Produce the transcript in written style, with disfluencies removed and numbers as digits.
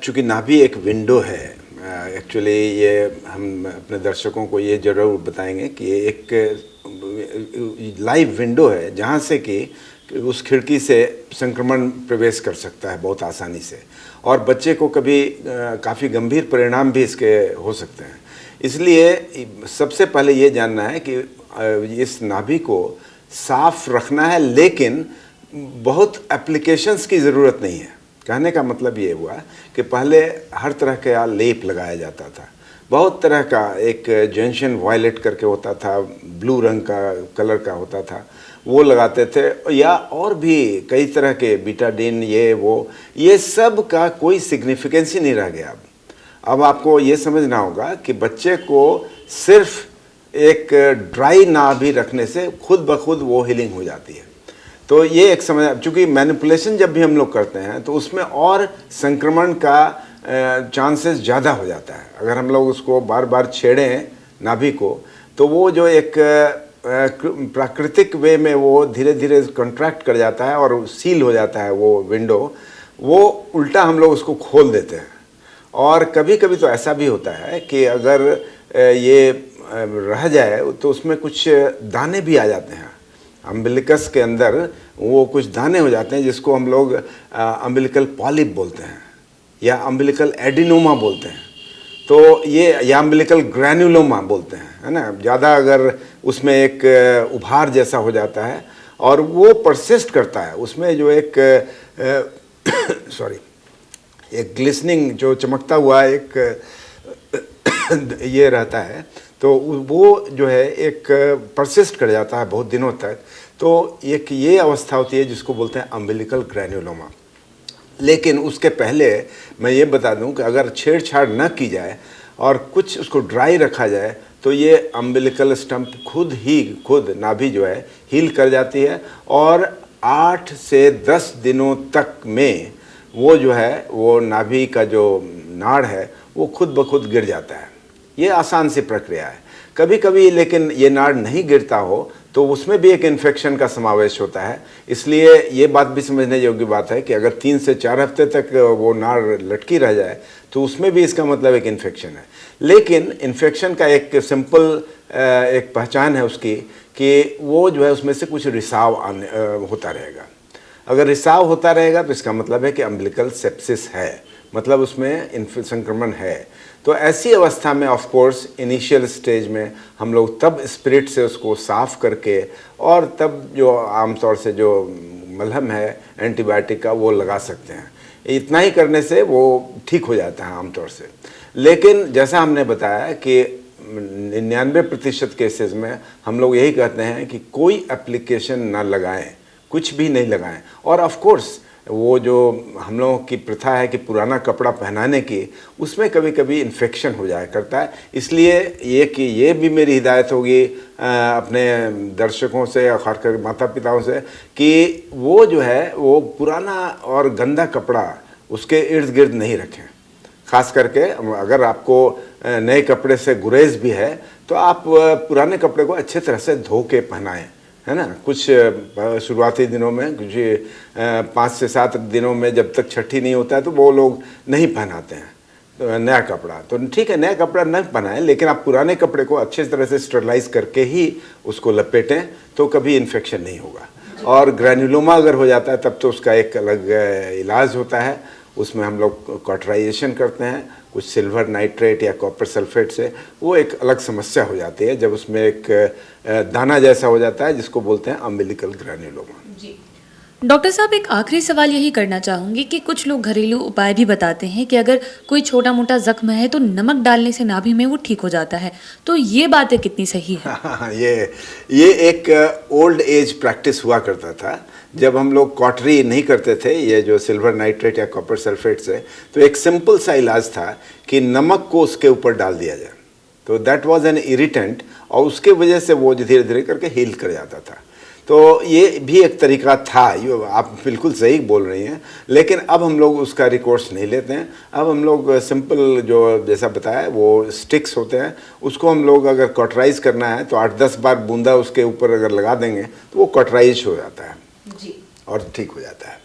चूँकि नाभि एक विंडो है, एक्चुअली ये हम अपने दर्शकों को ये ज़रूर बताएंगे कि ये एक लाइव विंडो है जहाँ से कि उस खिड़की से संक्रमण प्रवेश कर सकता है बहुत आसानी से, और बच्चे को कभी काफ़ी गंभीर परिणाम भी इसके हो सकते हैं। इसलिए सबसे पहले ये जानना है कि इस नाभि को साफ रखना है, लेकिन बहुत एप्लीकेशंस की ज़रूरत नहीं है। कहने का मतलब ये हुआ कि पहले हर तरह का लेप लगाया जाता था, बहुत तरह का, एक जेंशन वायलेट करके होता था, ब्लू रंग का कलर का होता था, वो लगाते थे, या और भी कई तरह के बीटाडीन, ये सब का कोई सिग्निफिकेंस ही नहीं रह गया। अब आपको ये समझना होगा कि बच्चे को सिर्फ एक ड्राई नाभि रखने से खुद ब खुद वो हीलिंग हो जाती है। तो ये एक समझ, चूँकि मैनिपुलेशन जब भी हम लोग करते हैं तो उसमें और संक्रमण का चांसेस ज़्यादा हो जाता है। अगर हम लोग उसको बार बार छेड़ें नाभि को, तो वो जो एक प्राकृतिक वे में वो धीरे धीरे कॉन्ट्रैक्ट कर जाता है और सील हो जाता है वो विंडो, वो उल्टा हम लोग उसको खोल देते हैं। और कभी कभी तो ऐसा भी होता है कि अगर ये रह जाए तो उसमें कुछ दाने भी आ जाते हैं, अम्बिलिकस के अंदर वो कुछ दाने हो जाते हैं, जिसको हम लोग अम्बिलिकल पॉलिप बोलते हैं या अम्बिलिकल एडिनोमा बोलते हैं। तो ये या अम्बिलिकल ग्रैन्युलोमा बोलते हैं, है ना। ज़्यादा अगर उसमें एक उभार जैसा हो जाता है और वो परसिस्ट करता है, उसमें जो एक एक ग्लिसनिंग, जो चमकता हुआ एक ये रहता है, तो वो जो है एक परसिस्ट कर जाता है बहुत दिनों तक। तो एक ये अवस्था होती है जिसको बोलते हैं अम्बिलिकल ग्रैन्युलोमा। लेकिन उसके पहले मैं ये बता दूं कि अगर छेड़छाड़ न की जाए और कुछ उसको ड्राई रखा जाए तो ये अम्बिलिकल स्टंप खुद नाभि जो है हील कर जाती है, और 8 से 10 दिनों तक में वो जो है वो नाभि का जो नाड़ है वो खुद ब खुद गिर जाता है। ये आसान सी प्रक्रिया है। कभी कभी लेकिन ये नाड़ नहीं गिरता हो तो उसमें भी एक इन्फेक्शन का समावेश होता है। इसलिए ये बात भी समझने योग्य बात है कि अगर 3 से 4 हफ्ते तक वो नाड़ लटकी रह जाए तो उसमें भी इसका मतलब एक इन्फेक्शन है। लेकिन इन्फेक्शन का एक सिंपल एक पहचान है उसकी कि वो जो है उसमें से कुछ रिसाव होता रहेगा। अगर रिसाव होता रहेगा तो इसका मतलब है कि अम्बिलिकल सेप्सिस है, मतलब उसमें संक्रमण है। तो ऐसी अवस्था में ऑफ कोर्स इनिशियल स्टेज में हम लोग तब स्पिरिट से उसको साफ करके और तब जो आमतौर से जो मलहम है एंटीबायोटिक का वो लगा सकते हैं। इतना ही करने से वो ठीक हो जाता है आमतौर से। लेकिन जैसा हमने बताया कि 99% केसेस में हम लोग यही कहते हैं कि कोई एप्लीकेशन ना लगाएं, कुछ भी नहीं लगाएं। और ऑफ कोर्स वो जो हम लोगों की प्रथा है कि पुराना कपड़ा पहनाने की, उसमें कभी कभी इन्फेक्शन हो जाया करता है। इसलिए ये भी मेरी हिदायत होगी अपने दर्शकों से और खासकर माता पिताओं से कि वो जो है वो पुराना और गंदा कपड़ा उसके इर्द गिर्द नहीं रखें। खास करके अगर आपको नए कपड़े से गुरेज भी है तो आप पुराने कपड़े को अच्छे तरह से धो के पहनाएं, है ना। कुछ शुरुआती दिनों में, कुछ 5 से 7 दिनों में जब तक छठी नहीं होता है तो वो लोग नहीं पहनाते हैं तो नया कपड़ा। तो ठीक है, नया कपड़ा न पहनाएं, लेकिन आप पुराने कपड़े को अच्छे तरह से स्टरलाइज करके ही उसको लपेटें तो कभी इन्फेक्शन नहीं होगा। और ग्रैन्युलोमा अगर हो जाता है तब तो उसका एक अलग इलाज होता है। उसमें हम लोग कॉटराइजेशन करते हैं कुछ सिल्वर नाइट्रेट या कॉपर सल्फेट से। वो एक अलग समस्या हो जाती है जब उसमें एक दाना जैसा हो जाता है जिसको बोलते हैं अम्बिलिकल ग्रैन्युलोमा। जी डॉक्टर साहब, एक आखिरी सवाल यही करना चाहूँगी कि कुछ लोग घरेलू उपाय भी बताते हैं कि अगर कोई छोटा मोटा जख्म है तो नमक डालने से नाभि में वो ठीक हो जाता है, तो ये बातें कितनी सही है? ये एक ओल्ड एज प्रैक्टिस हुआ करता था जब हम लोग कॉटरी नहीं करते थे, ये जो सिल्वर नाइट्रेट या कॉपर सल्फेट से। तो एक सिंपल सा इलाज था कि नमक को उसके ऊपर डाल दिया जाए, तो दैट वाज एन इरिटेंट, और उसके वजह से वो धीरे धीरे करके हील कर जाता था। तो ये भी एक तरीका था, आप बिल्कुल सही बोल रही हैं। लेकिन अब हम लोग उसका रिकोर्स नहीं लेते हैं। अब हम लोग सिंपल जो जैसा बताया वो स्टिक्स होते हैं, उसको हम लोग अगर कॉटराइज करना है तो 8-10 बार बूंदा उसके ऊपर अगर लगा देंगे तो वो कॉटराइज हो जाता है जी, और ठीक हो जाता है।